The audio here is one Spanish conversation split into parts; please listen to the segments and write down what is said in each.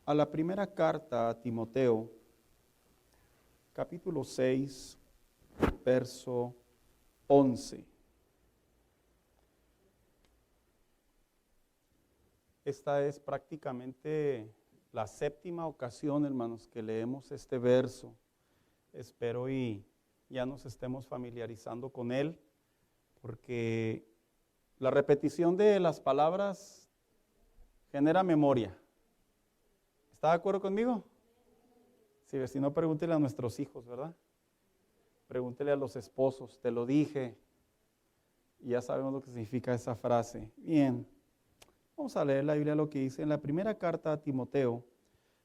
a la primera carta a Timoteo, capítulo 6, verso 11. Esta es prácticamente la séptima ocasión, hermanos, que leemos este verso. Espero y ya nos estemos familiarizando con él, porque la repetición de las palabras genera memoria. ¿Está de acuerdo conmigo? Sí, si no, pregúntele a nuestros hijos, ¿verdad? Pregúntele a los esposos, te lo dije. Y ya sabemos lo que significa esa frase. Bien, vamos a leer la Biblia, lo que dice en la primera carta a Timoteo,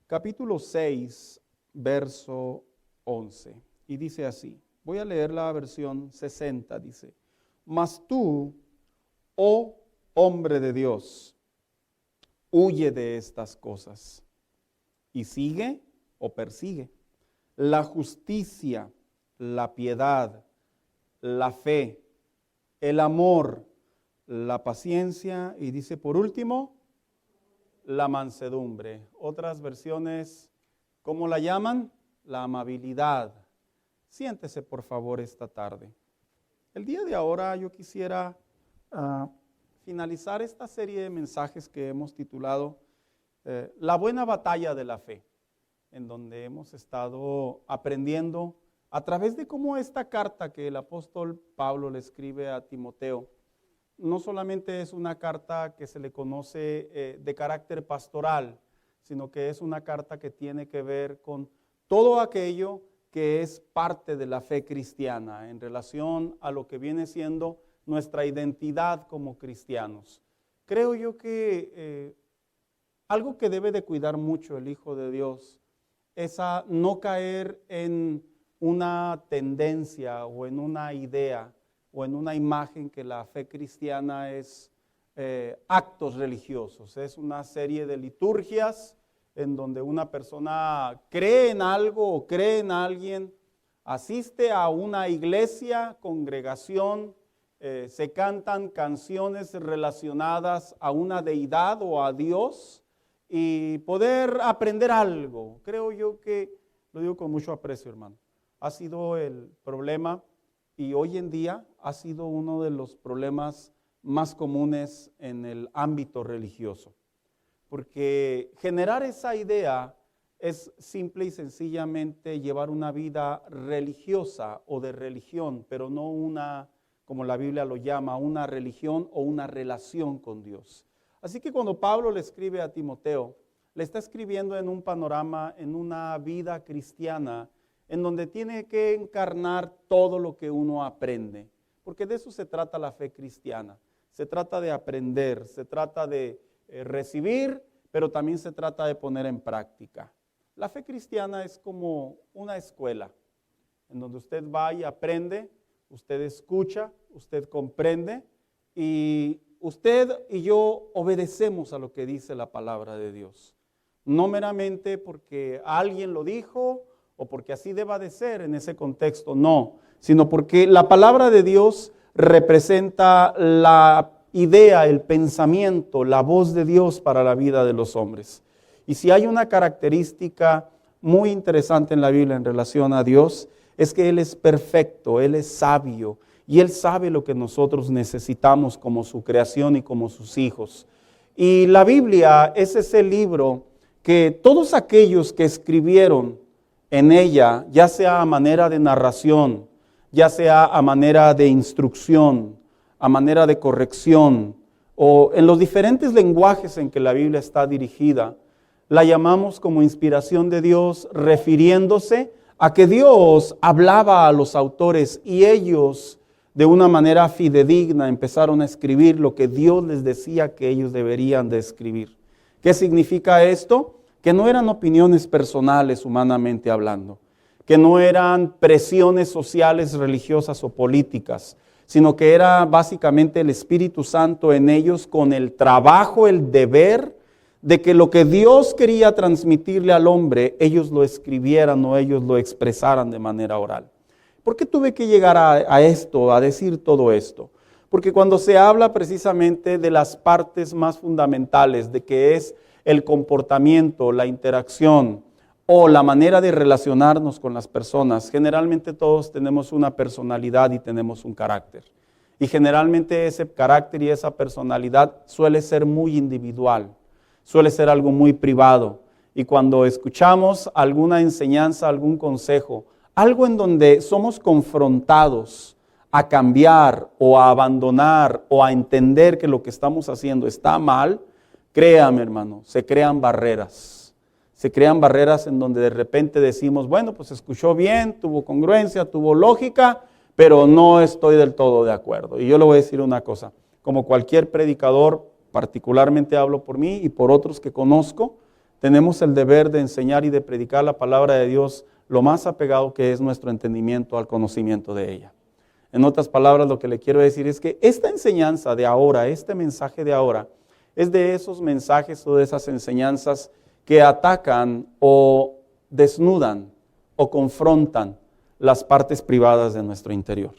capítulo 6, verso 11. Y dice así, voy a leer la versión 60, dice: Mas tú, oh hombre de Dios, huye de estas cosas y sigue o persigue la justicia, la piedad, la fe, el amor, la paciencia y dice por último, la mansedumbre. Otras versiones, ¿cómo la llaman? La amabilidad. Siéntese por favor esta tarde. El día de ahora yo quisiera finalizar esta serie de mensajes que hemos titulado La buena batalla de la fe, en donde hemos estado aprendiendo a través de cómo esta carta que el apóstol Pablo le escribe a Timoteo, no solamente es una carta que se le conoce de carácter pastoral, sino que es una carta que tiene que ver con todo aquello que es parte de la fe cristiana en relación a lo que viene siendo nuestra identidad como cristianos. Creo yo que algo que debe de cuidar mucho el Hijo de Dios es a no caer en una tendencia o en una idea o en una imagen que la fe cristiana es actos religiosos, es una serie de liturgias en donde una persona cree en algo o cree en alguien, asiste a una iglesia, congregación, se cantan canciones relacionadas a una deidad o a Dios y poder aprender algo. Creo yo que, lo digo con mucho aprecio, hermano, ha sido el problema y hoy en día ha sido uno de los problemas más comunes en el ámbito religioso. Porque generar esa idea es simple y sencillamente llevar una vida religiosa o de religión, pero no una, como la Biblia lo llama, una religión o una relación con Dios. Así que cuando Pablo le escribe a Timoteo, le está escribiendo en un panorama, en una vida cristiana, en donde tiene que encarnar todo lo que uno aprende, porque de eso se trata la fe cristiana. Se trata de aprender, se trata de recibir, pero también se trata de poner en práctica. La fe cristiana es como una escuela, en donde usted va y aprende, usted escucha, usted comprende, y usted y yo obedecemos a lo que dice la palabra de Dios. No meramente porque alguien lo dijo, o porque así deba de ser en ese contexto, no, sino porque la palabra de Dios representa la idea, el pensamiento, la voz de Dios para la vida de los hombres. Y si hay una característica muy interesante en la Biblia en relación a Dios, es que Él es perfecto, Él es sabio, y Él sabe lo que nosotros necesitamos como su creación y como sus hijos. Y la Biblia es ese libro que todos aquellos que escribieron en ella, ya sea a manera de narración, ya sea a manera de instrucción, a manera de corrección, o en los diferentes lenguajes en que la Biblia está dirigida, la llamamos como inspiración de Dios, refiriéndose a que Dios hablaba a los autores y ellos de una manera fidedigna empezaron a escribir lo que Dios les decía que ellos deberían de escribir. ¿Qué significa esto? Que no eran opiniones personales humanamente hablando, que no eran presiones sociales, religiosas o políticas, sino que era básicamente el Espíritu Santo en ellos con el trabajo, el deber de que lo que Dios quería transmitirle al hombre, ellos lo escribieran o ellos lo expresaran de manera oral. ¿Por qué tuve que llegar a esto, a decir todo esto? Porque cuando se habla precisamente de las partes más fundamentales, de que es el comportamiento, la interacción o la manera de relacionarnos con las personas, generalmente todos tenemos una personalidad y tenemos un carácter. Y generalmente ese carácter y esa personalidad suele ser muy individual, suele ser algo muy privado. Y cuando escuchamos alguna enseñanza, algún consejo, algo en donde somos confrontados a cambiar o a abandonar o a entender que lo que estamos haciendo está mal, créame, hermano, se crean barreras. Se crean barreras en donde de repente decimos, bueno, pues escuchó bien, tuvo congruencia, tuvo lógica, pero no estoy del todo de acuerdo. Y yo le voy a decir una cosa, como cualquier predicador, particularmente hablo por mí y por otros que conozco, tenemos el deber de enseñar y de predicar la palabra de Dios lo más apegado que es nuestro entendimiento al conocimiento de ella. En otras palabras, lo que le quiero decir es que esta enseñanza de ahora, este mensaje de ahora, es de esos mensajes o de esas enseñanzas que atacan o desnudan o confrontan las partes privadas de nuestro interior.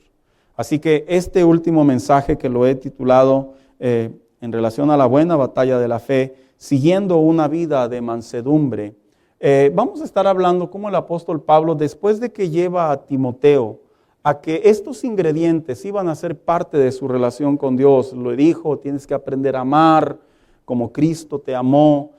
Así que este último mensaje que lo he titulado en relación a la buena batalla de la fe, siguiendo una vida de mansedumbre, vamos a estar hablando cómo el apóstol Pablo, después de que lleva a Timoteo a que estos ingredientes iban a ser parte de su relación con Dios, lo dijo, tienes que aprender a amar como Cristo te amó,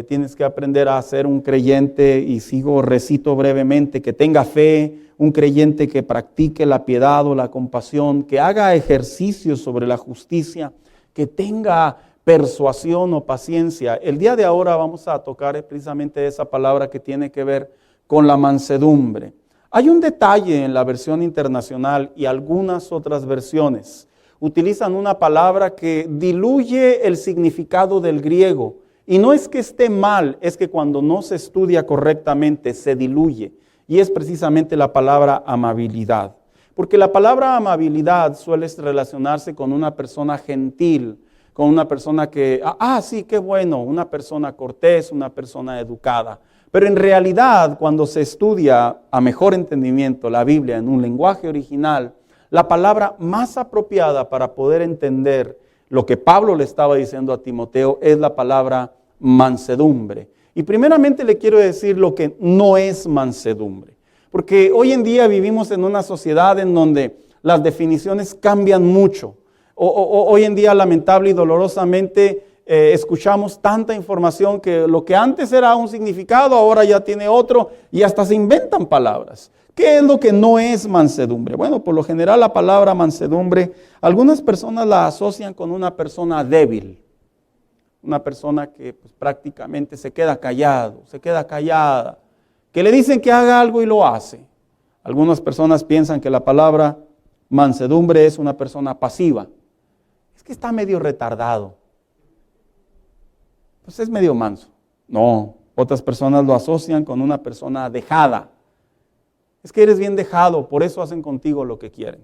tienes que aprender a ser un creyente, y recito brevemente, que tenga fe, un creyente que practique la piedad o la compasión, que haga ejercicios sobre la justicia, que tenga persuasión o paciencia. El día de ahora vamos a tocar precisamente esa palabra que tiene que ver con la mansedumbre. Hay un detalle en la versión internacional y algunas otras versiones utilizan una palabra que diluye el significado del griego. Y no es que esté mal, es que cuando no se estudia correctamente se diluye. Y es precisamente la palabra amabilidad. Porque la palabra amabilidad suele relacionarse con una persona gentil, con una persona que, sí, qué bueno, una persona cortés, una persona educada. Pero en realidad, cuando se estudia a mejor entendimiento la Biblia en un lenguaje original, la palabra más apropiada para poder entender lo que Pablo le estaba diciendo a Timoteo es la palabra mansedumbre. Y primeramente le quiero decir lo que no es mansedumbre. Porque hoy en día vivimos en una sociedad en donde las definiciones cambian mucho. Hoy en día, lamentable y dolorosamente, escuchamos tanta información que lo que antes era un significado, ahora ya tiene otro y hasta se inventan palabras. ¿Qué es lo que no es mansedumbre? Bueno, por lo general la palabra mansedumbre, algunas personas la asocian con una persona débil. Una persona que pues, prácticamente se queda callado, se queda callada, que le dicen que haga algo y lo hace. Algunas personas piensan que la palabra mansedumbre es una persona pasiva. Es que está medio retardado. Pues es medio manso. No, otras personas lo asocian con una persona dejada. Es que eres bien dejado, por eso hacen contigo lo que quieren.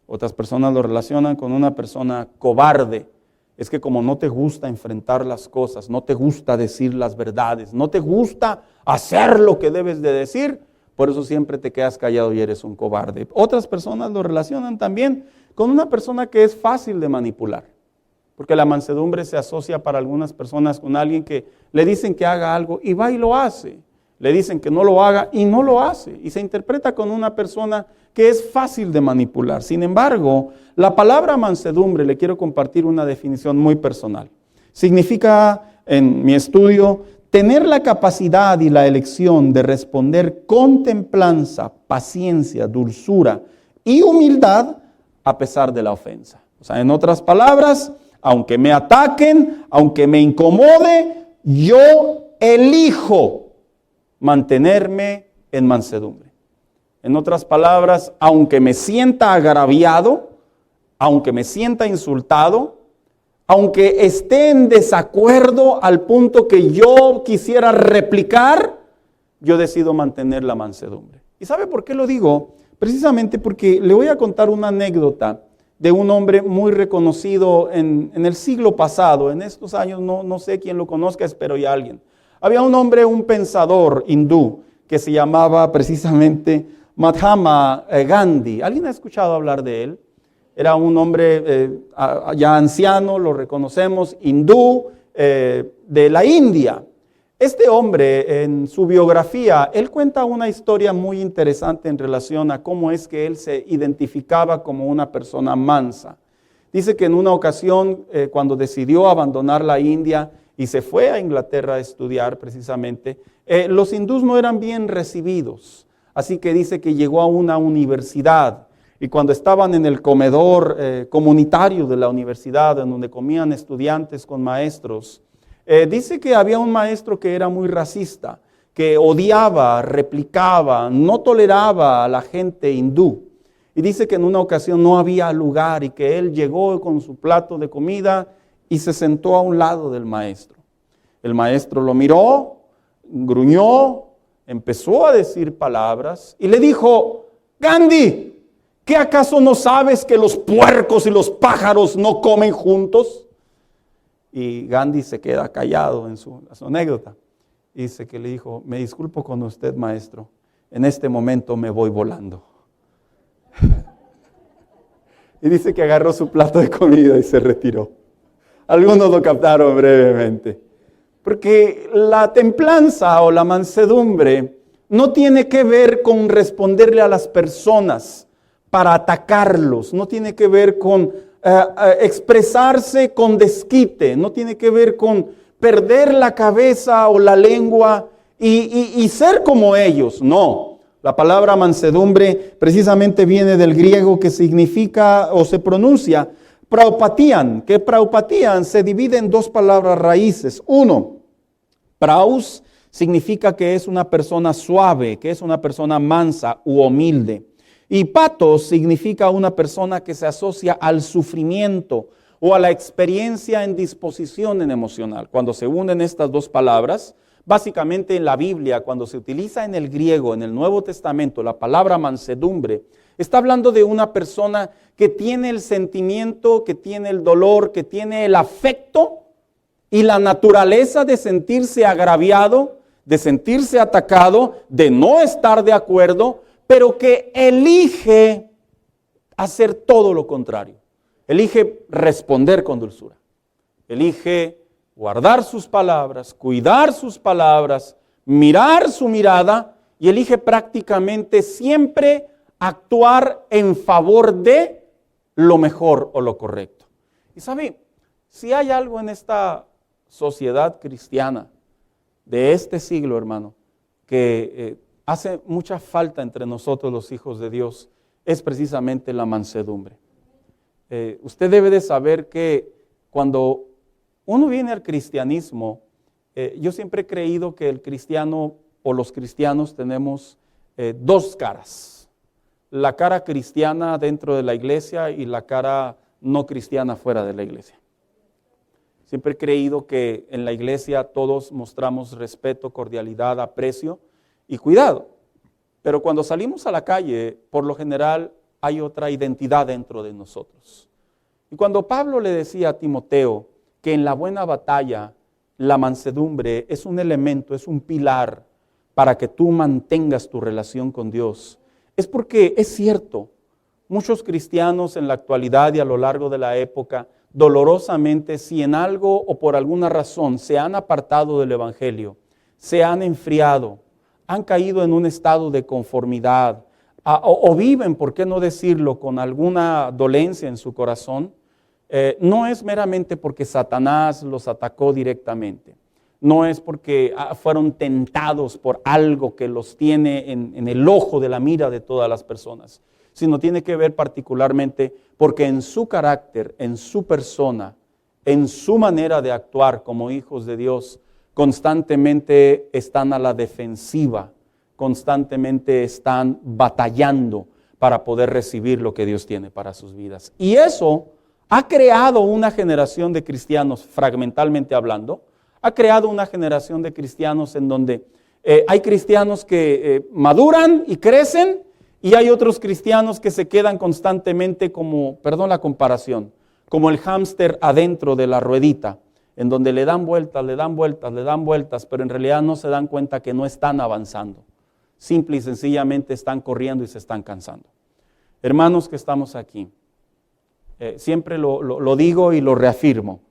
Otras personas lo relacionan con una persona cobarde. Es que como no te gusta enfrentar las cosas, no te gusta decir las verdades, no te gusta hacer lo que debes de decir, por eso siempre te quedas callado y eres un cobarde. Otras personas lo relacionan también con una persona que es fácil de manipular. Porque la mansedumbre se asocia para algunas personas con alguien que le dicen que haga algo y va y lo hace. Le dicen que no lo haga y no lo hace. Y se interpreta con una persona que es fácil de manipular. Sin embargo, la palabra mansedumbre, le quiero compartir una definición muy personal. Significa, en mi estudio, tener la capacidad y la elección de responder con templanza, paciencia, dulzura y humildad a pesar de la ofensa. O sea, en otras palabras, aunque me ataquen, aunque me incomode, yo elijo mantenerme en mansedumbre. En otras palabras, aunque me sienta agraviado, aunque me sienta insultado, aunque esté en desacuerdo al punto que yo quisiera replicar, yo decido mantener la mansedumbre. ¿Y sabe por qué lo digo? Precisamente porque le voy a contar una anécdota de un hombre muy reconocido en el siglo pasado. En estos años no sé quién lo conozca, espero ya alguien. Había un hombre, un pensador hindú, que se llamaba precisamente Mahatma Gandhi. ¿Alguien ha escuchado hablar de él? Era un hombre ya anciano, lo reconocemos, hindú, de la India. Este hombre, en su biografía, él cuenta una historia muy interesante en relación a cómo es que él se identificaba como una persona mansa. Dice que en una ocasión, cuando decidió abandonar la India y se fue a Inglaterra a estudiar precisamente, los hindús no eran bien recibidos. Así que dice que llegó a una universidad y cuando estaban en el comedor comunitario de la universidad, en donde comían estudiantes con maestros, dice que había un maestro que era muy racista, que odiaba, replicaba, no toleraba a la gente hindú. Y dice que en una ocasión no había lugar y que él llegó con su plato de comida y se sentó a un lado del maestro. El maestro lo miró, gruñó, empezó a decir palabras y le dijo: Gandhi, ¿qué acaso no sabes que los puercos y los pájaros no comen juntos? Y Gandhi se queda callado en su anécdota. Dice que le dijo: me disculpo con usted, maestro, en este momento me voy volando. Y dice que agarró su plato de comida y se retiró. Algunos lo captaron brevemente. Porque la templanza o la mansedumbre no tiene que ver con responderle a las personas para atacarlos, no tiene que ver con expresarse con desquite, no tiene que ver con perder la cabeza o la lengua y ser como ellos, no. La palabra mansedumbre precisamente viene del griego que significa o se pronuncia praupatian, que praupatian se divide en dos palabras raíces. Uno, praus significa que es una persona suave, que es una persona mansa u humilde. Y patos significa una persona que se asocia al sufrimiento o a la experiencia en disposición emocional. Cuando se unen estas dos palabras, básicamente en la Biblia, cuando se utiliza en el griego, en el Nuevo Testamento, la palabra mansedumbre, está hablando de una persona que tiene el sentimiento, que tiene el dolor, que tiene el afecto y la naturaleza de sentirse agraviado, de sentirse atacado, de no estar de acuerdo, pero que elige hacer todo lo contrario. Elige responder con dulzura. Elige guardar sus palabras, cuidar sus palabras, mirar su mirada y elige prácticamente siempre actuar en favor de lo mejor o lo correcto. Y sabe, si hay algo en esta sociedad cristiana de este siglo, hermano, que hace mucha falta entre nosotros los hijos de Dios, es precisamente la mansedumbre. Usted debe de saber que cuando uno viene al cristianismo, yo siempre he creído que el cristiano o los cristianos tenemos dos caras. La cara cristiana dentro de la iglesia y la cara no cristiana fuera de la iglesia. Siempre he creído que en la iglesia todos mostramos respeto, cordialidad, aprecio y cuidado. Pero cuando salimos a la calle, por lo general hay otra identidad dentro de nosotros. Y cuando Pablo le decía a Timoteo que en la buena batalla la mansedumbre es un elemento, es un pilar para que tú mantengas tu relación con Dios, es porque es cierto, muchos cristianos en la actualidad y a lo largo de la época, dolorosamente, si en algo o por alguna razón se han apartado del Evangelio, se han enfriado, han caído en un estado de conformidad o viven, por qué no decirlo, con alguna dolencia en su corazón, no es meramente porque Satanás los atacó directamente, no es porque fueron tentados por algo que los tiene en el ojo de la mira de todas las personas, sino tiene que ver particularmente porque en su carácter, en su persona, en su manera de actuar como hijos de Dios, constantemente están a la defensiva, constantemente están batallando para poder recibir lo que Dios tiene para sus vidas. Y eso ha creado una generación de cristianos, fragmentalmente hablando, ha creado una generación de cristianos en donde hay cristianos que maduran y crecen y hay otros cristianos que se quedan constantemente como, perdón la comparación, como el hámster adentro de la ruedita, en donde le dan vueltas, le dan vueltas, le dan vueltas, pero en realidad no se dan cuenta que no están avanzando. Simple y sencillamente están corriendo y se están cansando. Hermanos que estamos aquí, siempre lo digo y lo reafirmo.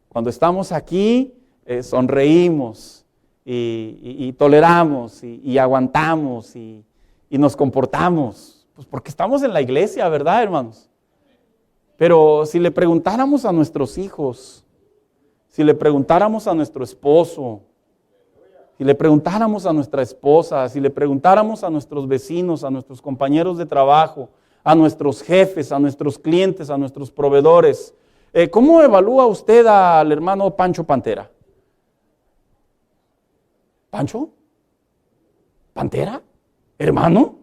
Cuando estamos aquí, sonreímos y toleramos y aguantamos y nos comportamos? Pues porque estamos en la iglesia, ¿verdad, hermanos? Pero si le preguntáramos a nuestros hijos, si le preguntáramos a nuestro esposo, si le preguntáramos a nuestra esposa, si le preguntáramos a nuestros vecinos, a nuestros compañeros de trabajo, a nuestros jefes, a nuestros clientes, a nuestros proveedores, ¿cómo evalúa usted al hermano Pancho Pantera? ¿Pancho? ¿Pantera? ¿Hermano?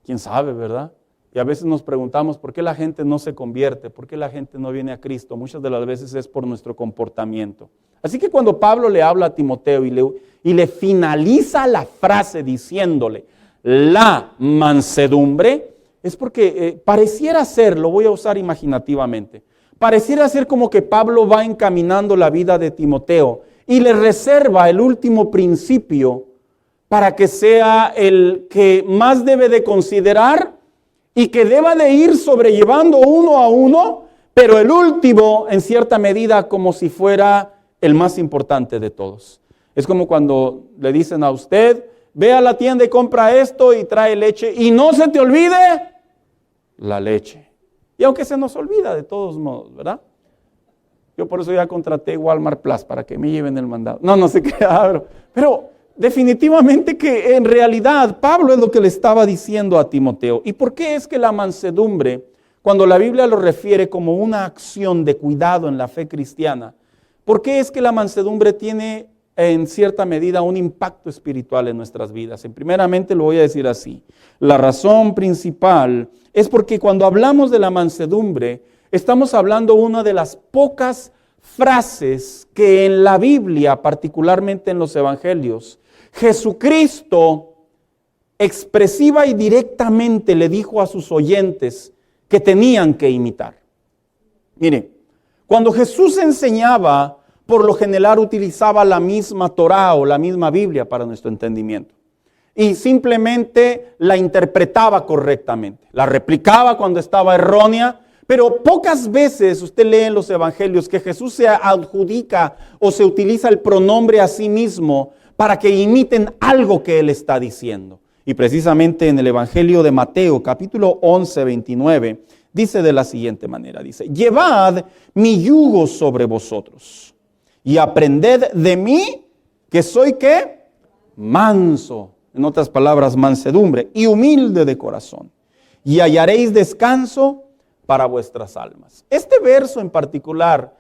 ¿Quién sabe, verdad? Y a veces nos preguntamos por qué la gente no se convierte, por qué la gente no viene a Cristo. Muchas de las veces es por nuestro comportamiento. Así que cuando Pablo le habla a Timoteo y le finaliza la frase diciéndole la mansedumbre, es porque pareciera ser, lo voy a usar imaginativamente, pareciera ser como que Pablo va encaminando la vida de Timoteo y le reserva el último principio para que sea el que más debe de considerar y que deba de ir sobrellevando uno a uno, pero el último en cierta medida como si fuera el más importante de todos. Es como cuando le dicen a usted, ve a la tienda y compra esto y trae leche y no se te olvide la leche. Y aunque se nos olvida de todos modos, ¿verdad? Yo por eso ya contraté Walmart Plus para que me lleven el mandado. No sé qué, pero definitivamente que en realidad Pablo es lo que le estaba diciendo a Timoteo. ¿Y por qué es que la mansedumbre, cuando la Biblia lo refiere como una acción de cuidado en la fe cristiana, por qué es que la mansedumbre tiene en cierta medida un impacto espiritual en nuestras vidas? Primeramente lo voy a decir así. La razón principal es porque cuando hablamos de la mansedumbre, estamos hablando una de las pocas frases que en la Biblia, particularmente en los evangelios, Jesucristo expresiva y directamente le dijo a sus oyentes que tenían que imitar. Mire, cuando Jesús enseñaba, por lo general utilizaba la misma Torá o la misma Biblia para nuestro entendimiento. Y simplemente la interpretaba correctamente. La replicaba cuando estaba errónea, pero pocas veces usted lee en los evangelios que Jesús se adjudica o se utiliza el pronombre a sí mismo para que imiten algo que Él está diciendo. Y precisamente en el Evangelio de Mateo, capítulo 11, 29, dice de la siguiente manera, dice, llevad mi yugo sobre vosotros y aprended de mí, que soy, ¿qué? Manso, en otras palabras, mansedumbre, y humilde de corazón, y hallaréis descanso para vuestras almas. Este verso en particular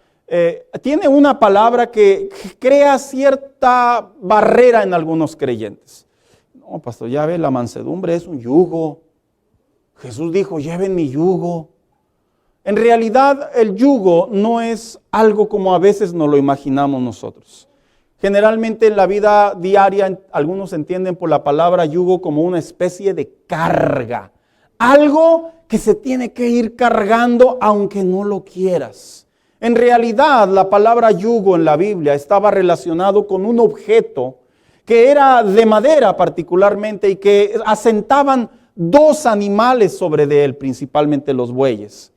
tiene una palabra que crea cierta barrera en algunos creyentes. No, pastor, ya ve, la mansedumbre es un yugo. Jesús dijo, lleven mi yugo. En realidad, el yugo no es algo como a veces nos lo imaginamos nosotros. Generalmente en la vida diaria, algunos entienden por la palabra yugo como una especie de carga. Algo que se tiene que ir cargando aunque no lo quieras. En realidad, la palabra yugo en la Biblia estaba relacionado con un objeto que era de madera particularmente y que asentaban dos animales sobre de él, principalmente los bueyes.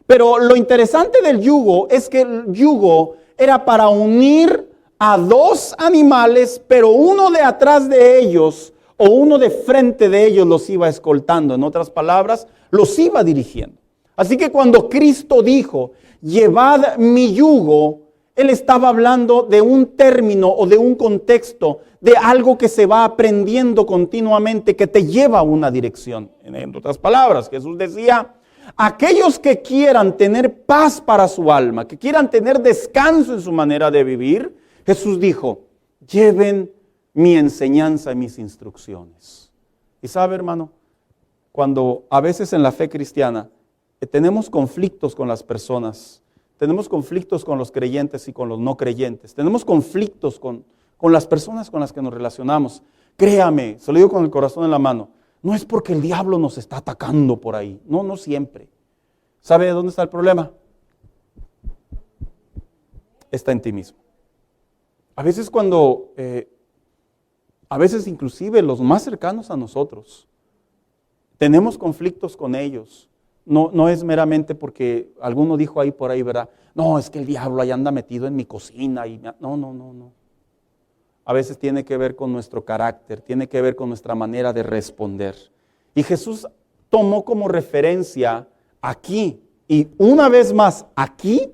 Pero lo interesante del yugo es que el yugo era para unir a dos animales, pero uno de atrás de ellos o uno de frente de ellos los iba escoltando. En otras palabras, los iba dirigiendo. Así que cuando Cristo dijo, llevad mi yugo, Él estaba hablando de un término o de un contexto, de algo que se va aprendiendo continuamente, que te lleva a una dirección. En otras palabras, Jesús decía, aquellos que quieran tener paz para su alma, que quieran tener descanso en su manera de vivir, Jesús dijo, lleven mi enseñanza y mis instrucciones. Y sabe, hermano, cuando a veces en la fe cristiana tenemos conflictos con las personas, tenemos conflictos con los creyentes y con los no creyentes, tenemos conflictos con las personas con las que nos relacionamos, créame, se lo digo con el corazón en la mano, no es porque el diablo nos está atacando por ahí, no siempre. ¿Sabe de dónde está el problema? Está en ti mismo. A veces a veces inclusive los más cercanos a nosotros, tenemos conflictos con ellos. No es meramente porque alguno dijo ahí por ahí, ¿verdad? No, es que el diablo ahí anda metido en mi cocina. No. a veces tiene que ver con nuestro carácter, tiene que ver con nuestra manera de responder. Y Jesús tomó como referencia aquí, y una vez más aquí,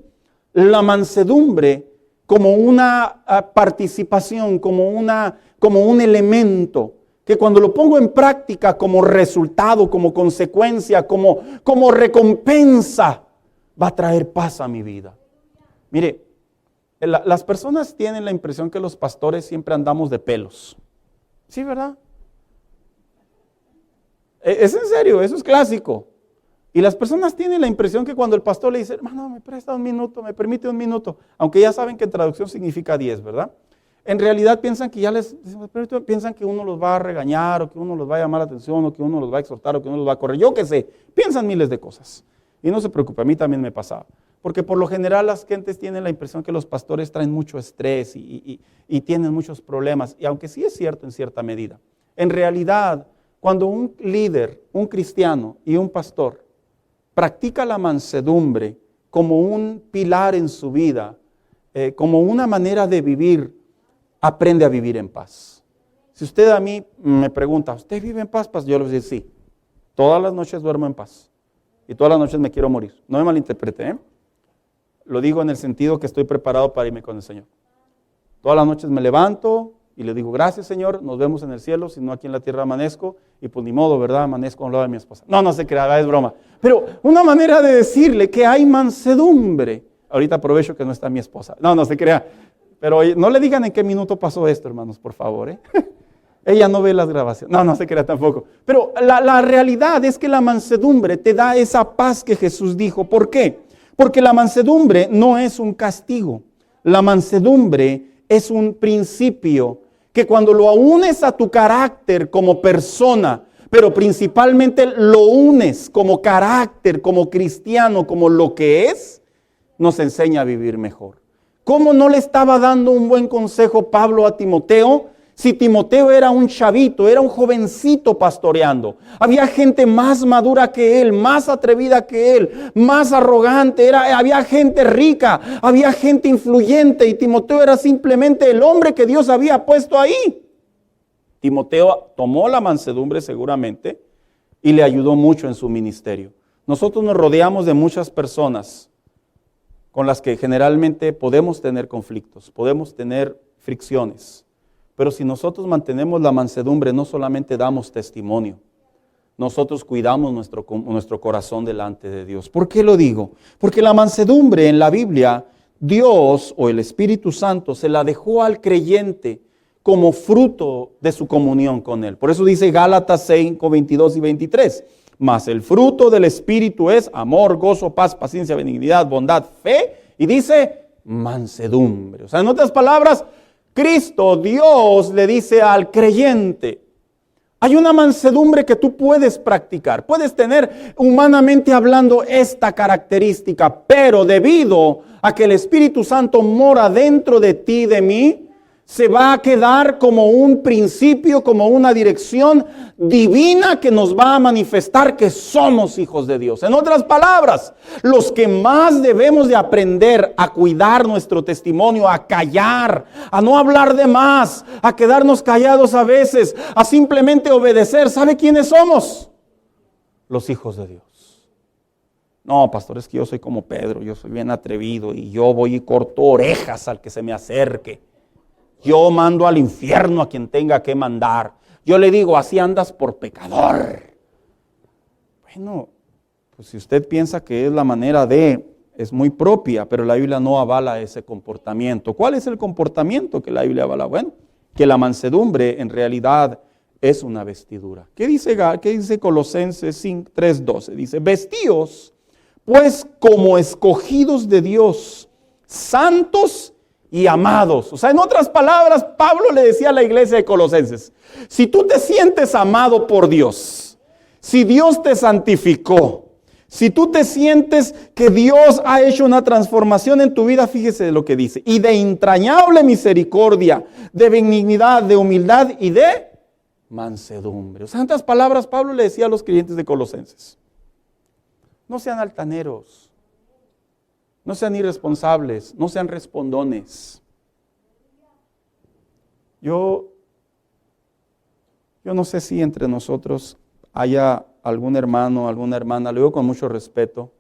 la mansedumbre como una participación, como un elemento, que cuando lo pongo en práctica como resultado, como consecuencia, como recompensa, va a traer paz a mi vida. Mire, las personas tienen la impresión que los pastores siempre andamos de pelos. ¿Sí, verdad? Es en serio, eso es clásico. Y las personas tienen la impresión que cuando el pastor le dice, hermano, me presta un minuto, me permite un minuto, aunque ya saben que en traducción significa 10, ¿verdad? En realidad piensan que piensan que uno los va a regañar, o que uno los va a llamar la atención, o que uno los va a exhortar, o que uno los va a correr. Yo qué sé, piensan miles de cosas. Y no se preocupe, a mí también me pasaba. Porque por lo general las gentes tienen la impresión que los pastores traen mucho estrés y tienen muchos problemas. Y aunque sí es cierto en cierta medida, en realidad, cuando un líder, un cristiano y un pastor practica la mansedumbre como un pilar en su vida, como una manera de vivir, aprende a vivir en paz. Si usted a mí me pregunta, ¿usted vive en paz? Yo le voy a decir, sí, todas las noches duermo en paz y todas las noches me quiero morir. No me malinterprete, ¿eh? Lo digo en el sentido que estoy preparado para irme con el Señor. Todas las noches me levanto y le digo, gracias Señor, nos vemos en el cielo, si no aquí en la tierra amanezco, y pues ni modo, ¿verdad? Amanezco a un lado de mi esposa. No se crea, es broma. Pero una manera de decirle que hay mansedumbre. Ahorita aprovecho que no está mi esposa. No se crea. Pero no le digan en qué minuto pasó esto, hermanos, por favor, ¿eh? Ella no ve las grabaciones. No se crea tampoco. Pero la realidad es que la mansedumbre te da esa paz que Jesús dijo. ¿Por qué? Porque la mansedumbre no es un castigo. La mansedumbre es un principio que cuando lo unes a tu carácter como persona, pero principalmente lo unes como carácter, como cristiano, como lo que es, nos enseña a vivir mejor. ¿Cómo no le estaba dando un buen consejo Pablo a Timoteo? Si Timoteo era un chavito, era un jovencito pastoreando. Había gente más madura que él, más atrevida que él, más arrogante. Había gente rica, había gente influyente y Timoteo era simplemente el hombre que Dios había puesto ahí. Timoteo tomó la mansedumbre seguramente y le ayudó mucho en su ministerio. Nosotros nos rodeamos de muchas personas con las que generalmente podemos tener conflictos, podemos tener fricciones. Pero si nosotros mantenemos la mansedumbre, no solamente damos testimonio, nosotros cuidamos nuestro corazón delante de Dios. ¿Por qué lo digo? Porque la mansedumbre en la Biblia, Dios o el Espíritu Santo se la dejó al creyente como fruto de su comunión con Él. Por eso dice Gálatas 5, 22 y 23. Mas el fruto del Espíritu es amor, gozo, paz, paciencia, benignidad, bondad, fe. Y dice mansedumbre. O sea, en otras palabras, Cristo, Dios, le dice al creyente, hay una mansedumbre que tú puedes practicar. Puedes tener humanamente hablando esta característica, pero debido a que el Espíritu Santo mora dentro de ti y de mí, se va a quedar como un principio, como una dirección divina que nos va a manifestar que somos hijos de Dios. En otras palabras, los que más debemos de aprender a cuidar nuestro testimonio, a callar, a no hablar de más, a quedarnos callados a veces, a simplemente obedecer. ¿Sabe quiénes somos? Los hijos de Dios. No, pastor, es que yo soy como Pedro, yo soy bien atrevido y yo voy y corto orejas al que se me acerque. Yo mando al infierno a quien tenga que mandar. Yo le digo, así andas por pecador. Bueno, pues si usted piensa que es la manera es muy propia, pero la Biblia no avala ese comportamiento. ¿Cuál es el comportamiento que la Biblia avala? Bueno, que la mansedumbre en realidad es una vestidura. ¿Qué dice Colosenses 3:12? Dice, vestíos pues como escogidos de Dios, santos y amados. O sea, en otras palabras, Pablo le decía a la iglesia de Colosenses, si tú te sientes amado por Dios, si Dios te santificó, si tú te sientes que Dios ha hecho una transformación en tu vida, fíjese lo que dice, y de entrañable misericordia, de benignidad, de humildad y de mansedumbre. O sea, en otras palabras, Pablo le decía a los creyentes de Colosenses, no sean altaneros, no sean irresponsables, no sean respondones. Yo no sé si entre nosotros haya algún hermano, alguna hermana, lo digo con mucho respeto,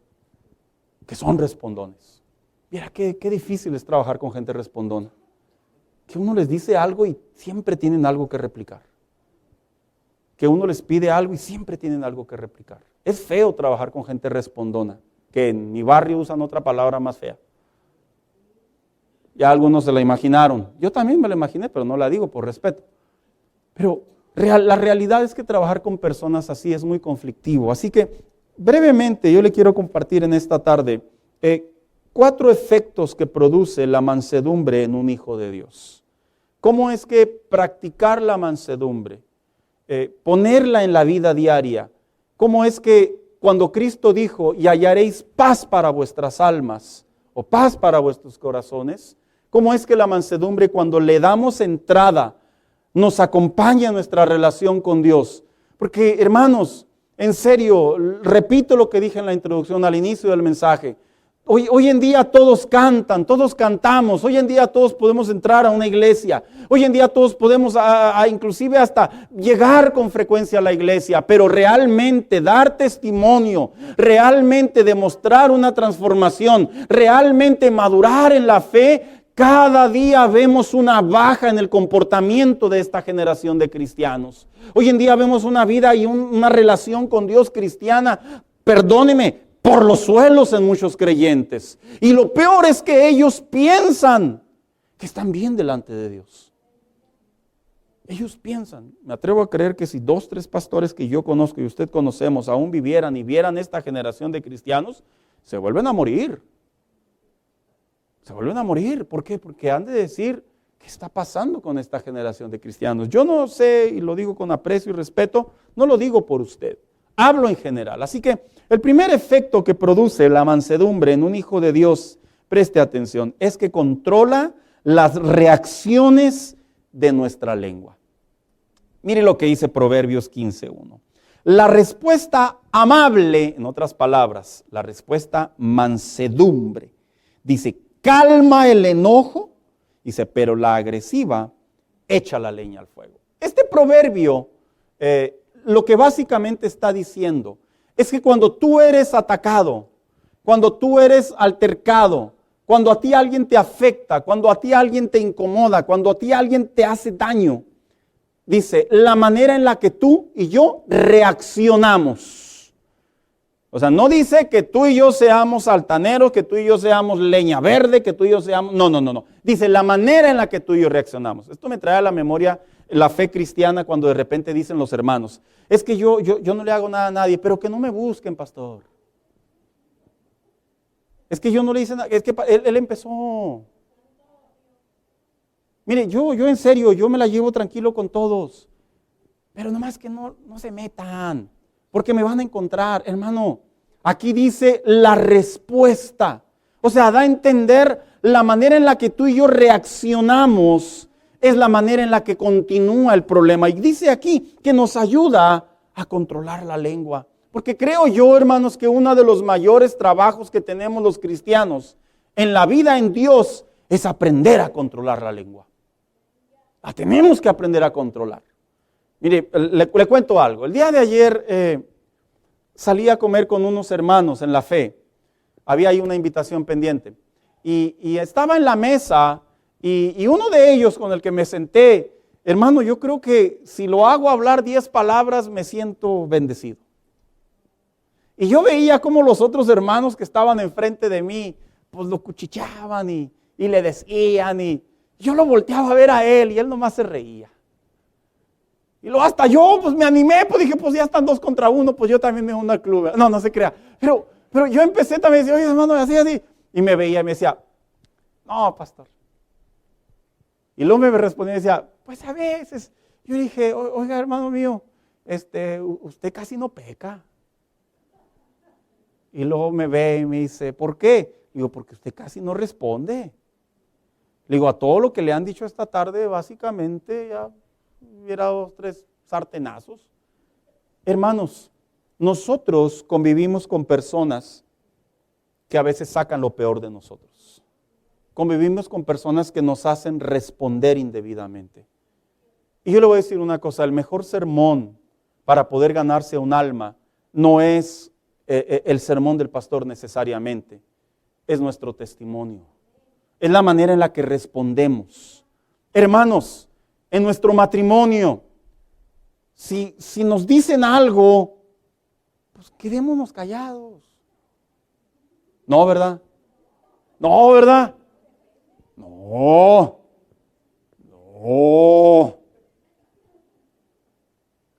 que son respondones. Mira qué difícil es trabajar con gente respondona. Que uno les dice algo y siempre tienen algo que replicar. Que uno les pide algo y siempre tienen algo que replicar. Es feo trabajar con gente respondona, que en mi barrio usan otra palabra más fea. Ya algunos se la imaginaron. Yo también me la imaginé, pero no la digo por respeto. Pero la realidad es que trabajar con personas así es muy conflictivo. Así que brevemente yo le quiero compartir en esta tarde 4 efectos que produce la mansedumbre en un hijo de Dios. ¿Cómo es que practicar la mansedumbre, ponerla en la vida diaria? ¿Cómo es que cuando Cristo dijo, y hallaréis paz para vuestras almas, o paz para vuestros corazones? ¿Cómo es que la mansedumbre, cuando le damos entrada, nos acompaña en nuestra relación con Dios? Porque, hermanos, en serio, repito lo que dije en la introducción al inicio del mensaje. Hoy en día todos cantan, todos cantamos, hoy en día todos podemos entrar a una iglesia, hoy en día todos podemos inclusive hasta llegar con frecuencia a la iglesia, pero realmente dar testimonio, realmente demostrar una transformación, realmente madurar en la fe, cada día vemos una baja en el comportamiento de esta generación de cristianos. Hoy en día vemos una vida y una relación con Dios cristiana, perdóneme, por los suelos en muchos creyentes. Y lo peor es que ellos piensan que están bien delante de Dios. Ellos piensan, me atrevo a creer que si 2, 3 pastores que yo conozco y usted conocemos aún vivieran y vieran esta generación de cristianos, se vuelven a morir. Se vuelven a morir. ¿Por qué? Porque han de decir, ¿qué está pasando con esta generación de cristianos? Yo no sé, y lo digo con aprecio y respeto, no lo digo por usted. Hablo en general. Así que el primer efecto que produce la mansedumbre en un hijo de Dios, preste atención, es que controla las reacciones de nuestra lengua. Mire lo que dice Proverbios 15:1. La respuesta amable, en otras palabras, la respuesta mansedumbre, dice, calma el enojo, dice, pero la agresiva echa la leña al fuego. Este proverbio, lo que básicamente está diciendo es que cuando tú eres atacado, cuando tú eres altercado, cuando a ti alguien te afecta, cuando a ti alguien te incomoda, cuando a ti alguien te hace daño, dice, la manera en la que tú y yo reaccionamos. O sea, no dice que tú y yo seamos altaneros, que tú y yo seamos leña verde, que tú y yo seamos... No. Dice, la manera en la que tú y yo reaccionamos. Esto me trae a la memoria la fe cristiana cuando de repente dicen los hermanos, es que yo no le hago nada a nadie, pero que no me busquen, pastor. Es que yo no le hice nada, es que él empezó. Mire, yo en serio, yo me la llevo tranquilo con todos, pero nomás que no se metan, porque me van a encontrar. Hermano, aquí dice la respuesta, o sea, da a entender la manera en la que tú y yo reaccionamos, es la manera en la que continúa el problema. Y dice aquí que nos ayuda a controlar la lengua. Porque creo yo, hermanos, que uno de los mayores trabajos que tenemos los cristianos en la vida en Dios es aprender a controlar la lengua. La tenemos que aprender a controlar. Mire, le cuento algo. El día de ayer salí a comer con unos hermanos en la fe. Había ahí una invitación pendiente. Y estaba en la mesa y uno de ellos con el que me senté, hermano, yo creo que si lo hago hablar 10 palabras me siento bendecido. Y yo veía como los otros hermanos que estaban enfrente de mí, pues lo cuchicheaban y le decían, y yo lo volteaba a ver a él y él nomás se reía. Y luego hasta yo pues me animé, pues dije, pues ya están 2 contra 1, pues yo también me uno al club. No se crea. Pero yo empecé también a decir, oye hermano, así. Y me veía y me decía, no, pastor. Y luego me respondía y decía, pues a veces. Yo dije, oiga hermano mío, usted casi no peca. Y luego me ve y me dice, ¿por qué? Digo, porque usted casi no responde. Le digo, a todo lo que le han dicho esta tarde, básicamente ya hubiera 2, 3 sartenazos. Hermanos, nosotros convivimos con personas que a veces sacan lo peor de nosotros. Convivimos con personas que nos hacen responder indebidamente. Y yo le voy a decir una cosa, el mejor sermón para poder ganarse un alma no es el sermón del pastor necesariamente, es nuestro testimonio. Es la manera en la que respondemos. Hermanos, en nuestro matrimonio, si nos dicen algo, pues quedémonos callados. No, ¿verdad? No, ¿verdad? No.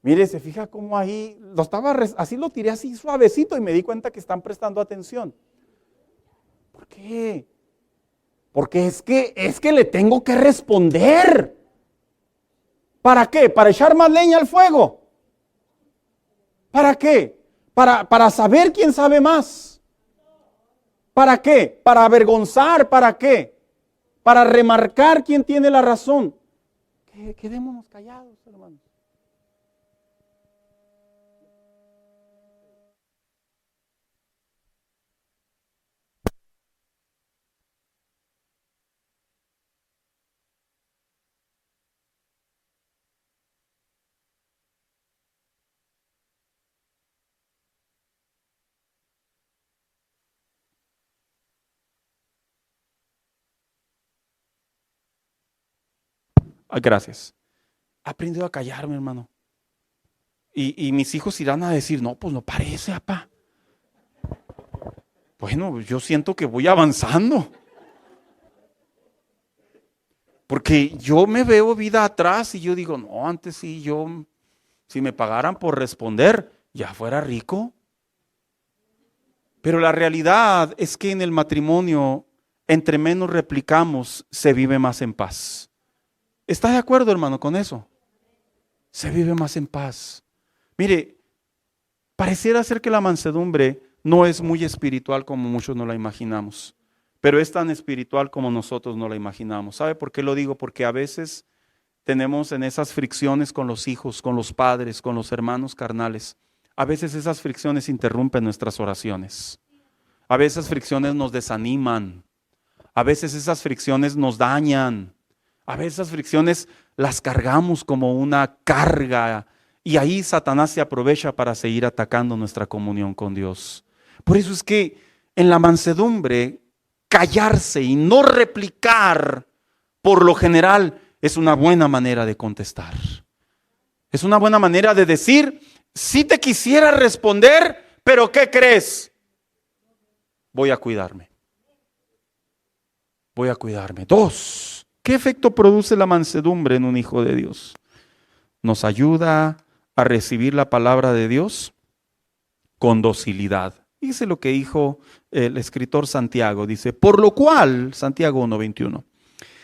Mire, se fija cómo ahí, así lo tiré así suavecito y me di cuenta que están prestando atención. ¿Por qué? Porque es que le tengo que responder. ¿Para qué? ¿Para echar más leña al fuego? ¿Para qué? Para saber quién sabe más. ¿Para qué? ¿Para avergonzar? ¿Para qué? Para remarcar quién tiene la razón. Quedémonos callados, hermanos. Gracias. He aprendido a callarme, hermano. Y mis hijos irán a decir, no, pues no parece, papá. Bueno, yo siento que voy avanzando. Porque yo me veo vida atrás y yo digo, no, antes sí, si me pagaran por responder, ya fuera rico. Pero la realidad es que en el matrimonio, entre menos replicamos, se vive más en paz. ¿Está de acuerdo, hermano, con eso? Se vive más en paz. Mire, pareciera ser que la mansedumbre no es muy espiritual como muchos no la imaginamos, pero es tan espiritual como nosotros no la imaginamos. ¿Sabe por qué lo digo? Porque a veces tenemos en esas fricciones con los hijos, con los padres, con los hermanos carnales. A veces esas fricciones interrumpen nuestras oraciones. A veces esas fricciones nos desaniman. A veces esas fricciones nos dañan. A veces esas fricciones las cargamos como una carga y ahí Satanás se aprovecha para seguir atacando nuestra comunión con Dios. Por eso es que en la mansedumbre, callarse y no replicar, por lo general, es una buena manera de contestar. Es una buena manera de decir, sí te quisiera responder, pero ¿qué crees? Voy a cuidarme. Voy a cuidarme. 2. ¿Qué efecto produce la mansedumbre en un hijo de Dios? Nos ayuda a recibir la palabra de Dios con docilidad. Dice lo que dijo el escritor Santiago. Dice, por lo cual, Santiago 1:21,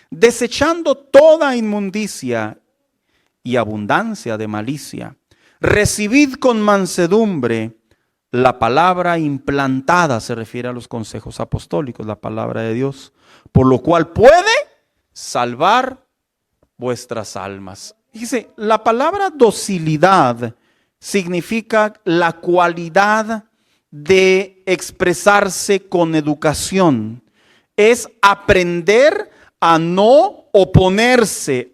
desechando toda inmundicia y abundancia de malicia, recibid con mansedumbre la palabra implantada, se refiere a los consejos apostólicos, la palabra de Dios, por lo cual puede salvar vuestras almas. Dice, la palabra docilidad significa la cualidad de expresarse con educación. Es aprender a no oponerse,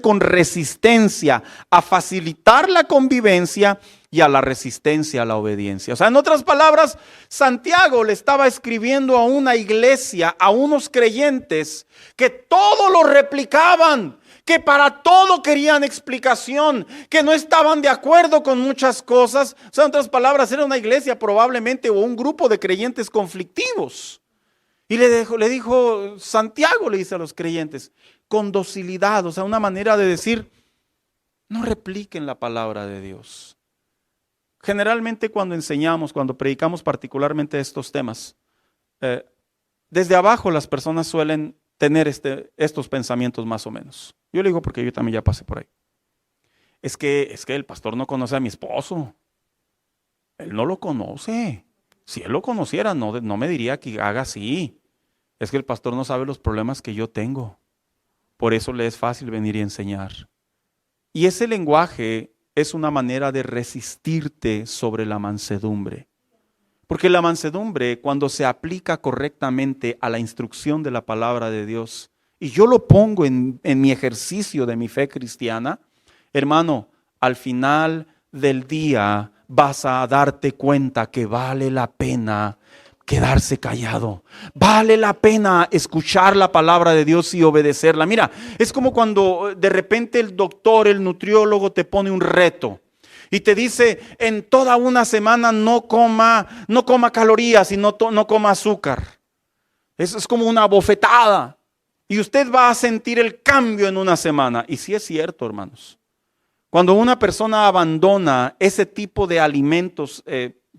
con resistencia, a facilitar la convivencia y a la resistencia a la obediencia. O sea, en otras palabras, Santiago le estaba escribiendo a una iglesia, a unos creyentes que todo lo replicaban, que para todo querían explicación, que no estaban de acuerdo con muchas cosas. O sea, en otras palabras, era una iglesia probablemente o un grupo de creyentes conflictivos. Y le dijo Santiago, le dice a los creyentes, con docilidad, o sea, una manera de decir, no repliquen la palabra de Dios. Generalmente cuando enseñamos, cuando predicamos particularmente estos temas, desde abajo las personas suelen tener estos pensamientos más o menos. Yo le digo porque yo también ya pasé por ahí. Es que el pastor no conoce a mi esposo. Él no lo conoce. Si él lo conociera, no me diría que haga así. Es que el pastor no sabe los problemas que yo tengo. Por eso le es fácil venir y enseñar. Y ese lenguaje es una manera de resistirte sobre la mansedumbre. Porque la mansedumbre, cuando se aplica correctamente a la instrucción de la palabra de Dios, y yo lo pongo en mi ejercicio de mi fe cristiana, hermano, al final del día vas a darte cuenta que vale la pena quedarse callado. Vale la pena escuchar la palabra de Dios y obedecerla. Mira, es como cuando de repente el doctor, el nutriólogo te pone un reto y te dice: en toda una semana no coma calorías y no coma azúcar. Eso es como una bofetada. Y usted va a sentir el cambio en una semana. Y sí es cierto, hermanos. Cuando una persona abandona ese tipo de alimentos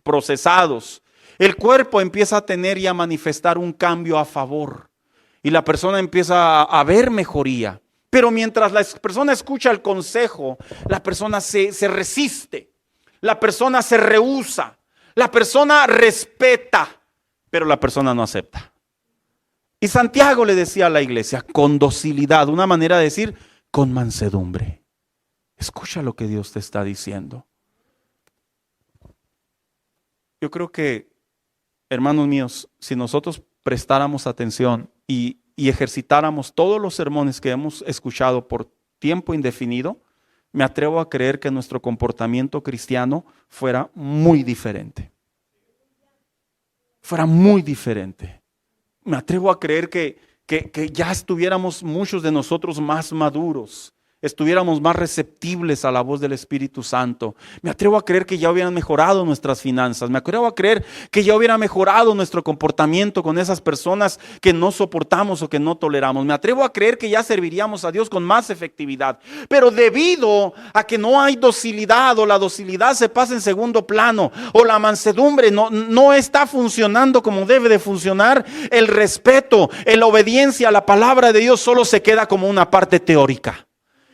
procesados, el cuerpo empieza a tener y a manifestar un cambio a favor. Y la persona empieza a ver mejoría. Pero mientras la persona escucha el consejo, la persona se resiste. La persona se rehúsa. La persona respeta, pero la persona no acepta. Y Santiago le decía a la iglesia, con docilidad, una manera de decir, con mansedumbre. Escucha lo que Dios te está diciendo. Yo creo que, hermanos míos, si nosotros prestáramos atención y ejercitáramos todos los sermones que hemos escuchado por tiempo indefinido, me atrevo a creer que nuestro comportamiento cristiano fuera muy diferente. Fuera muy diferente. Me atrevo a creer que ya estuviéramos muchos de nosotros más maduros, estuviéramos más receptibles a la voz del Espíritu Santo. Me atrevo a creer que ya hubieran mejorado nuestras finanzas. Me atrevo a creer que ya hubiera mejorado nuestro comportamiento con esas personas que no soportamos o que no toleramos. Me atrevo a creer que ya serviríamos a Dios con más efectividad. Pero debido a que no hay docilidad, o la docilidad se pasa en segundo plano, o la mansedumbre no está funcionando como debe de funcionar, el respeto, la obediencia a la palabra de Dios solo se queda como una parte teórica.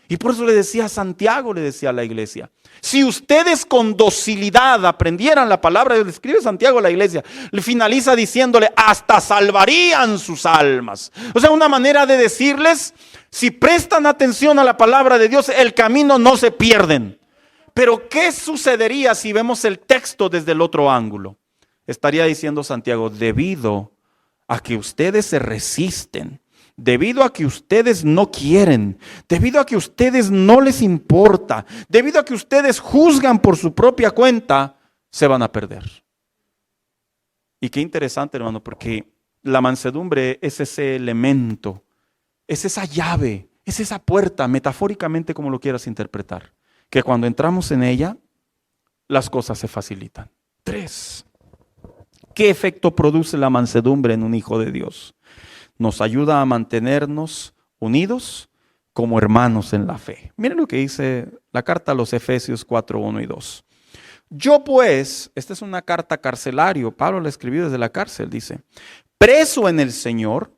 Y por eso le decía a Santiago, le decía a la iglesia, si ustedes con docilidad aprendieran la palabra, le escribe Santiago a la iglesia, le finaliza diciéndole, hasta salvarían sus almas. O sea, una manera de decirles, si prestan atención a la palabra de Dios, el camino no se pierden. Pero ¿qué sucedería si vemos el texto desde el otro ángulo? Estaría diciendo Santiago, debido a que ustedes se resisten, debido a que ustedes no quieren, debido a que ustedes no les importa, debido a que ustedes juzgan por su propia cuenta, se van a perder. Y qué interesante, hermano, porque la mansedumbre es ese elemento, es esa llave, es esa puerta, metafóricamente como lo quieras interpretar, que cuando entramos en ella, las cosas se facilitan. 3. ¿Qué efecto produce la mansedumbre en un hijo de Dios? Nos ayuda a mantenernos unidos como hermanos en la fe. Miren lo que dice la carta a los Efesios 4, 1 y 2. Yo pues, esta es una carta carcelario, Pablo la escribió desde la cárcel, dice, preso en el Señor,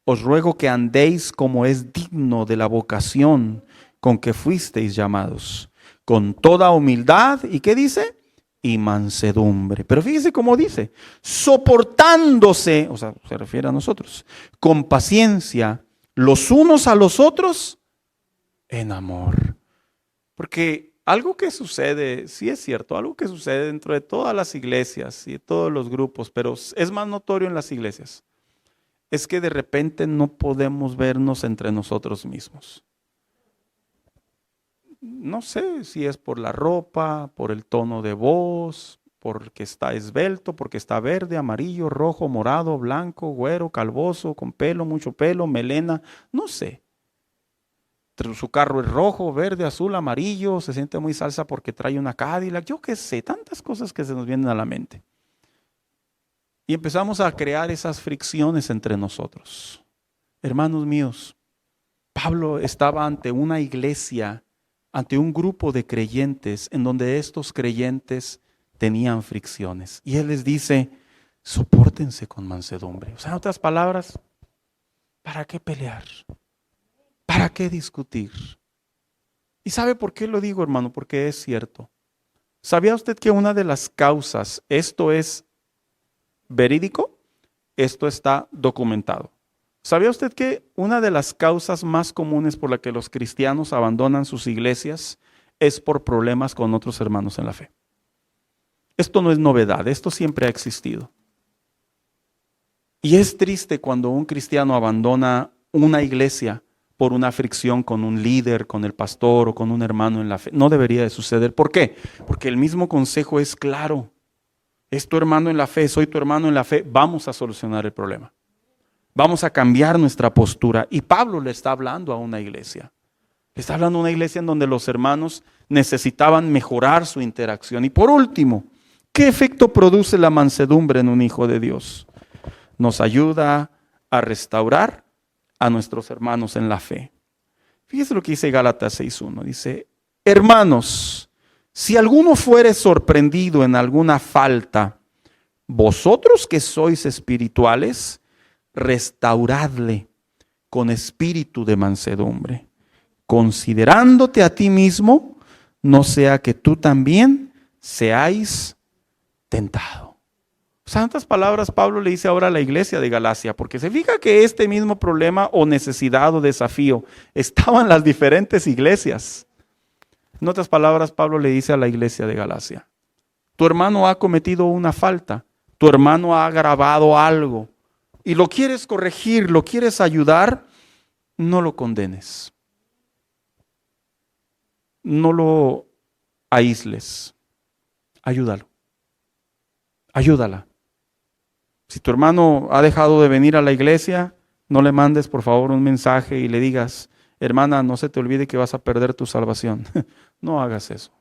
os ruego que andéis como es digno de la vocación con que fuisteis llamados, con toda humildad, ¿y qué dice? Y mansedumbre. Pero fíjese cómo dice, soportándose, o sea, se refiere a nosotros, con paciencia, los unos a los otros, en amor. Porque algo que sucede, sí es cierto, algo que sucede dentro de todas las iglesias y de todos los grupos, pero es más notorio en las iglesias, es que de repente no podemos vernos entre nosotros mismos. No sé si es por la ropa, por el tono de voz, porque está esbelto, porque está verde, amarillo, rojo, morado, blanco, güero, calvoso, con pelo, mucho pelo, melena, no sé. Su carro es rojo, verde, azul, amarillo, se siente muy salsa porque trae una Cadillac, yo qué sé, tantas cosas que se nos vienen a la mente. Y empezamos a crear esas fricciones entre nosotros. Hermanos míos, Pablo estaba ante una iglesia, ante un grupo de creyentes en donde estos creyentes tenían fricciones. Y él les dice, sopórtense con mansedumbre. O sea, en otras palabras, ¿para qué pelear? ¿Para qué discutir? ¿Y sabe por qué lo digo, hermano? Porque es cierto. ¿Sabía usted que una de las causas, esto es verídico? Esto está documentado. ¿Sabía usted que una de las causas más comunes por la que los cristianos abandonan sus iglesias es por problemas con otros hermanos en la fe? Esto no es novedad, esto siempre ha existido. Y es triste cuando un cristiano abandona una iglesia por una fricción con un líder, con el pastor o con un hermano en la fe. No debería de suceder. ¿Por qué? Porque el mismo consejo es claro. Es tu hermano en la fe, soy tu hermano en la fe. Vamos a solucionar el problema. Vamos a cambiar nuestra postura. Y Pablo le está hablando a una iglesia. Le está hablando a una iglesia en donde los hermanos necesitaban mejorar su interacción. Y por último, ¿qué efecto produce la mansedumbre en un hijo de Dios? Nos ayuda a restaurar a nuestros hermanos en la fe. Fíjese lo que dice Gálatas 6:1. Dice, hermanos, si alguno fuere sorprendido en alguna falta, vosotros que sois espirituales, restauradle con espíritu de mansedumbre, considerándote a ti mismo, no sea que tú también seáis tentado. Santas palabras, Pablo le dice ahora a la iglesia de Galacia, porque se fija que este mismo problema o necesidad o desafío estaba en las diferentes iglesias. En otras palabras, Pablo le dice a la iglesia de Galacia, tu hermano ha cometido una falta, tu hermano ha agravado algo y lo quieres corregir, lo quieres ayudar, no lo condenes. No lo aísles, ayúdalo, ayúdala. Si tu hermano ha dejado de venir a la iglesia, no le mandes por favor un mensaje y le digas, hermana, no se te olvide que vas a perder tu salvación. No hagas eso.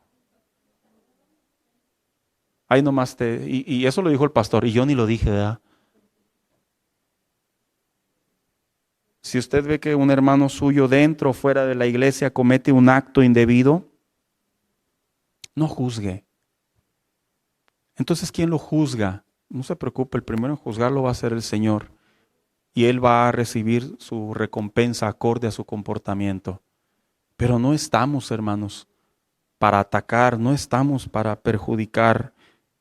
Ahí nomás y eso lo dijo el pastor, y yo ni lo dije, ¿verdad? Si usted ve que un hermano suyo dentro o fuera de la iglesia comete un acto indebido, no juzgue. Entonces, ¿quién lo juzga? No se preocupe, el primero en juzgarlo va a ser el Señor. Y Él va a recibir su recompensa acorde a su comportamiento. Pero no estamos, hermanos, para atacar, no estamos para perjudicar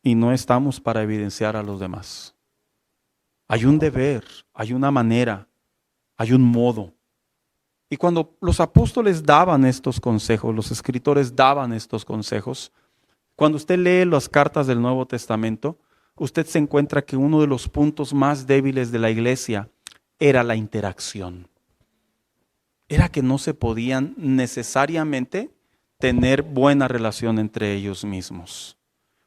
y no estamos para evidenciar a los demás. Hay un deber, hay una manera, hay un modo. Y cuando los apóstoles daban estos consejos, los escritores daban estos consejos, cuando usted lee las cartas del Nuevo Testamento, usted se encuentra que uno de los puntos más débiles de la iglesia era la interacción. Era que no se podían necesariamente tener buena relación entre ellos mismos.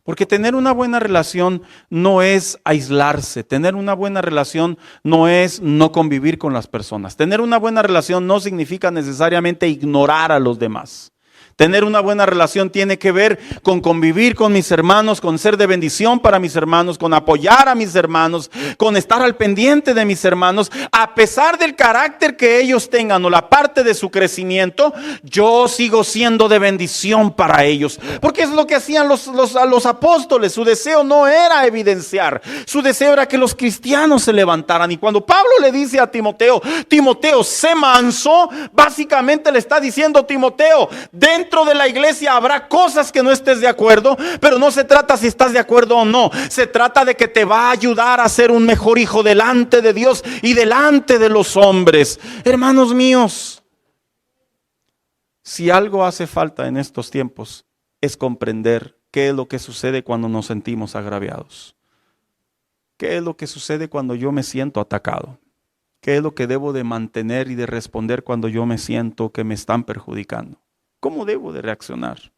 Porque tener una buena relación no es aislarse, tener una buena relación no es no convivir con las personas. Tener una buena relación no significa necesariamente ignorar a los demás. Tener una buena relación tiene que ver con convivir con mis hermanos, con ser de bendición para mis hermanos, con apoyar a mis hermanos, con estar al pendiente de mis hermanos. A pesar del carácter que ellos tengan o la parte de su crecimiento, yo sigo siendo de bendición para ellos. Porque es lo que hacían los apóstoles. Su deseo no era evidenciar, su deseo era que los cristianos se levantaran. Y cuando Pablo le dice a Timoteo, Timoteo, sé manso, básicamente le está diciendo, Timoteo, dentro de la iglesia habrá cosas que no estés de acuerdo, pero no se trata si estás de acuerdo o no. Se trata de que te va a ayudar a ser un mejor hijo delante de Dios y delante de los hombres. Hermanos míos, si algo hace falta en estos tiempos es comprender qué es lo que sucede cuando nos sentimos agraviados. ¿Qué es lo que sucede cuando yo me siento atacado? ¿Qué es lo que debo de mantener y de responder cuando yo me siento que me están perjudicando? ¿Cómo debo de reaccionar?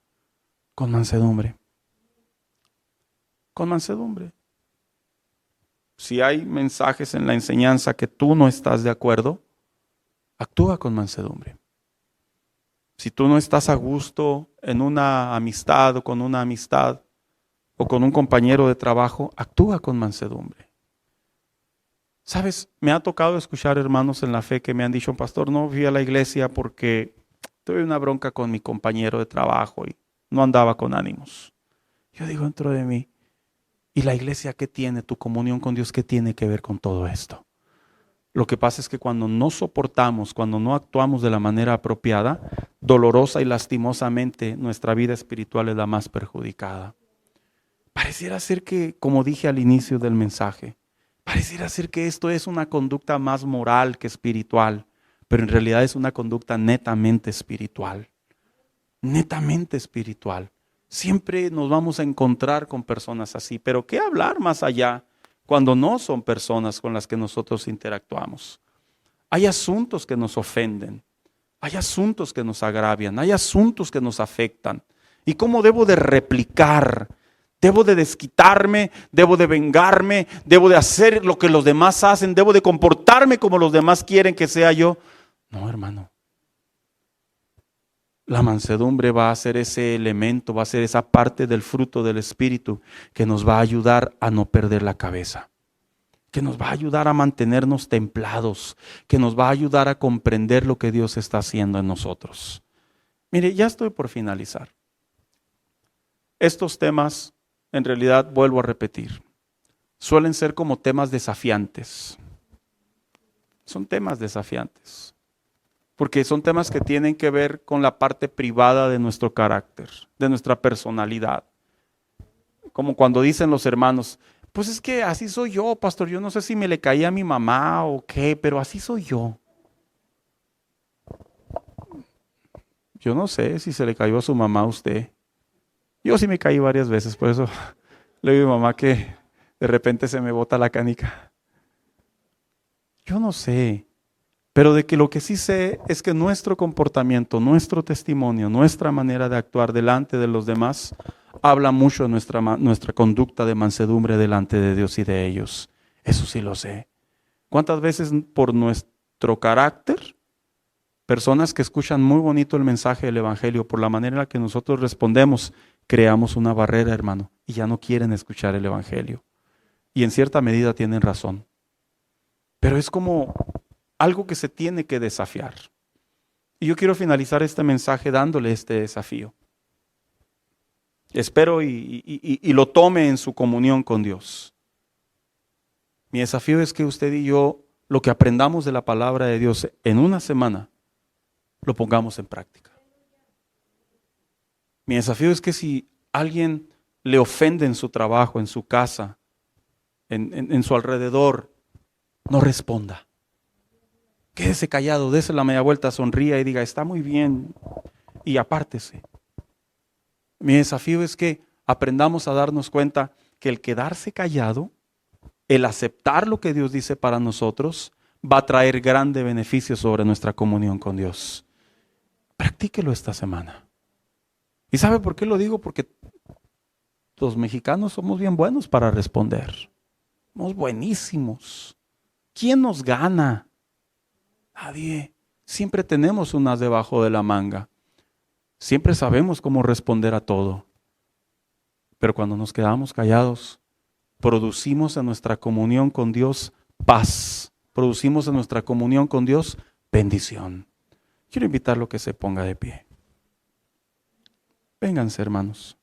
Con mansedumbre. Con mansedumbre. Si hay mensajes en la enseñanza que tú no estás de acuerdo, actúa con mansedumbre. Si tú no estás a gusto en una amistad o con una amistad o con un compañero de trabajo, actúa con mansedumbre. ¿Sabes? Me ha tocado escuchar hermanos en la fe que me han dicho, pastor, no fui a la iglesia porque tuve una bronca con mi compañero de trabajo y no andaba con ánimos. Yo digo dentro de mí, ¿y la iglesia qué tiene? Tu comunión con Dios, ¿qué tiene que ver con todo esto? Lo que pasa es que cuando no soportamos, cuando no actuamos de la manera apropiada, dolorosa y lastimosamente, nuestra vida espiritual es la más perjudicada. Pareciera ser que, como dije al inicio del mensaje, pareciera ser que esto es una conducta más moral que espiritual. Pero en realidad es una conducta netamente espiritual. Netamente espiritual. Siempre nos vamos a encontrar con personas así. Pero ¿qué hablar más allá cuando no son personas con las que nosotros interactuamos? Hay asuntos que nos ofenden. Hay asuntos que nos agravian. Hay asuntos que nos afectan. ¿Y cómo debo de replicar? Debo de desquitarme, debo de vengarme, debo de hacer lo que los demás hacen, debo de comportarme como los demás quieren que sea yo. No, hermano. La mansedumbre va a ser ese elemento, va a ser esa parte del fruto del Espíritu que nos va a ayudar a no perder la cabeza, que nos va a ayudar a mantenernos templados, que nos va a ayudar a comprender lo que Dios está haciendo en nosotros. Mire, ya estoy por finalizar. Estos temas, en realidad, vuelvo a repetir, suelen ser como temas desafiantes. Son temas desafiantes. Porque son temas que tienen que ver con la parte privada de nuestro carácter, de nuestra personalidad. Como cuando dicen los hermanos, pues es que así soy yo, pastor, yo no sé si me le caí a mi mamá o qué, pero así soy yo. Yo no sé si se le cayó a su mamá a usted. Yo sí me caí varias veces, por eso le digo a mi mamá que de repente se me bota la canica. Yo no sé. Pero de que lo que sí sé es que nuestro comportamiento, nuestro testimonio, nuestra manera de actuar delante de los demás habla mucho de nuestra conducta de mansedumbre delante de Dios y de ellos. Eso sí lo sé. ¿Cuántas veces por nuestro carácter, personas que escuchan muy bonito el mensaje del Evangelio, por la manera en la que nosotros respondemos, creamos una barrera, hermano, y ya no quieren escuchar el Evangelio? Y en cierta medida tienen razón. Pero es como algo que se tiene que desafiar. Y yo quiero finalizar este mensaje dándole este desafío. Espero y lo tome en su comunión con Dios. Mi desafío es que usted y yo, lo que aprendamos de la palabra de Dios en una semana, lo pongamos en práctica. Mi desafío es que si alguien le ofende en su trabajo, en su casa, en su alrededor, no responda. Quédese callado, dése la media vuelta, sonría y diga, está muy bien, y apártese. Mi desafío es que aprendamos a darnos cuenta que el quedarse callado, el aceptar lo que Dios dice para nosotros, va a traer grande beneficio sobre nuestra comunión con Dios. Practíquelo esta semana. ¿Y sabe por qué lo digo? Porque los mexicanos somos bien buenos para responder. Somos buenísimos. ¿Quién nos gana? Nadie. Siempre tenemos unas debajo de la manga. Siempre sabemos cómo responder a todo. Pero cuando nos quedamos callados, producimos en nuestra comunión con Dios paz. Producimos en nuestra comunión con Dios bendición. Quiero invitarlo a que se ponga de pie. Vénganse, hermanos.